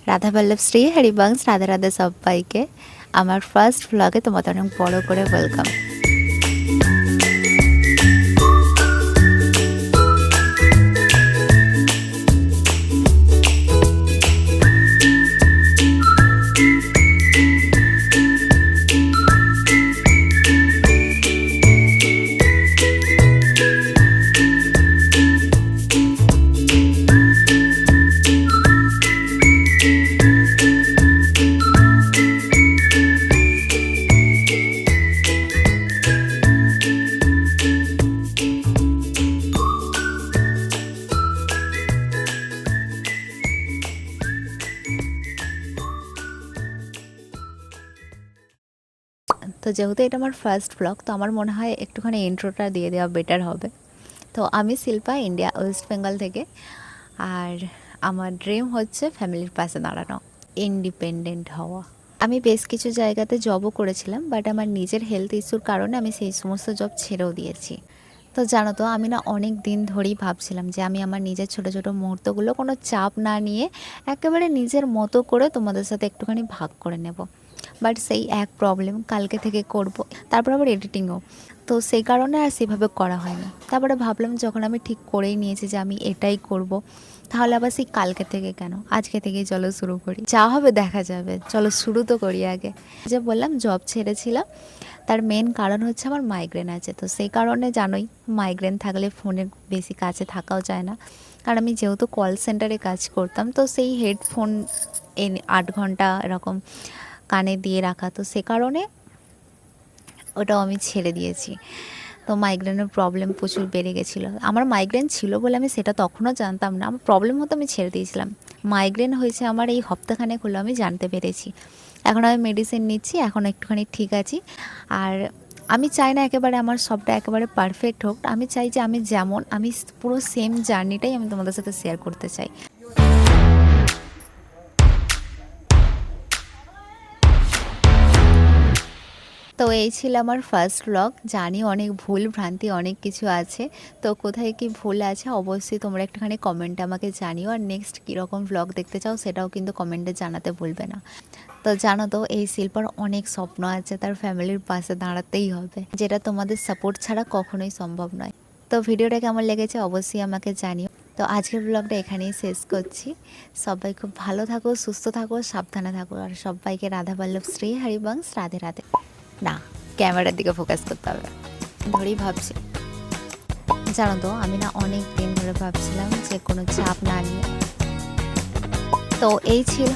রাধা বল্লভ শ্রী হরিবংশ রাধে রাধে সবাইকে আমার ফার্স্ট ব্লগে তোমাদের অনেক বড় করে ওয়েলকাম। তো যেহেতু এটা আমার ফার্স্ট ব্লগ, তো আমার মনে হয় একটুখানি ইন্ট্রোটা দিয়ে দেওয়া বেটার হবে। তো আমি শিল্পা, ইন্ডিয়া ওয়েস্ট বেঙ্গল থেকে। আর আমার ড্রিম হচ্ছে ফ্যামিলির পাশে দাঁড়ানো, ইন্ডিপেন্ডেন্ট হওয়া। আমি বেশ কিছু জায়গাতে জবও করেছিলাম, বাট আমার নিজের হেলথ ইস্যুর কারণে আমি সেই সমস্ত জব ছেড়েও দিয়েছি। তো জানো তো, আমি না অনেক দিন ধরেই ভাবছিলাম যে আমি আমার নিজের ছোটো ছোটো মুহূর্তগুলো কোনো চাপ না নিয়ে একেবারে নিজের মতো করে তোমাদের সাথে একটুখানি ভাগ করে নেব। বাট সেই এক প্রবলেম, কালকে থেকে করব, তারপর আবার এডিটিংও, তো সেই কারণে আর সেভাবে করা হয়নি। তারপরে ভাবলাম যখন আমি ঠিক করেই নিয়েছি যে আমি এটাই করব, তাহলে আবার সেই কালকে থেকে কেন, আজকে থেকেই চলো শুরু করি, যা হবে দেখা যাবে, চলো শুরু তো করি আগে। যে বললাম জব ছেড়েছিলাম, তার মেন কারণ হচ্ছে আমার মাইগ্রেন আছে। তো সেই কারণে জানোই, মাইগ্রেন থাকলে ফোনের বেশি কাছে থাকাও যায় না। কারণ আমি যেহেতু কল সেন্টারে কাজ করতাম, তো সেই হেডফোন 8 ঘন্টা এরকম কানে দিয়ে রাখা, তো সে কারণে ওটাও আমি ছেড়ে দিয়েছি। তো মাইগ্রেনের প্রবলেম প্রচুর বেড়ে গেছিলো। আমার মাইগ্রেন ছিল বলে আমি সেটা তখনও জানতাম না, আমার প্রবলেম হতো আমি ছেড়ে দিয়েছিলাম। মাইগ্রেন হয়েছে আমার এই সপ্তাহখানেক হলো আমি জানতে পেরেছি। এখন আমি মেডিসিন নিচ্ছি, এখন একটুখানি ঠিক আছি। আর আমি চাই না একেবারে আমার সবটা একেবারে পারফেক্ট হোক, আমি চাই যে আমি যেমন, আমি পুরো সেম জার্নিটাই আমি তোমাদের সাথে শেয়ার করতে চাই। তো এই ছিল আমার ফার্স্ট ব্লগ। জানি অনেক ভুল ভ্রান্তি অনেক কিছু আছে, তো কোথায় কি ভুল আছে অবশ্যই তোমরা একটুখানি কমেন্টে আমাকে জানিও। আর নেক্সট কীরকম ব্লগ দেখতে চাও সেটাও কিন্তু কমেন্টে জানাতে ভুলবে না। তো জানো তো, এই শিল্পার অনেক স্বপ্ন আছে, তার ফ্যামিলির পাশে দাঁড়াতেই হবে, যেটা তোমাদের সাপোর্ট ছাড়া কখনোই সম্ভব নয়। তো ভিডিওটা কেমন লেগেছে অবশ্যই আমাকে জানিও। তো আজকের ব্লগটা এখানেই শেষ করছি। সবাই খুব ভালো থাকো, সুস্থ থাকো, সাবধানে থাকো, আর সবাইকে রাধা বল্লভ শ্রী হরিবংশ রাধে রাধে। না, ক্যামেরার দিকে ফোকাস করতে হবে। ধরেই ভাবছি, জানো তো, আমি না অনেক দিন ধরে ভাবছিলাম যে কোনো চাপ না নিয়ে, তো এই ছিল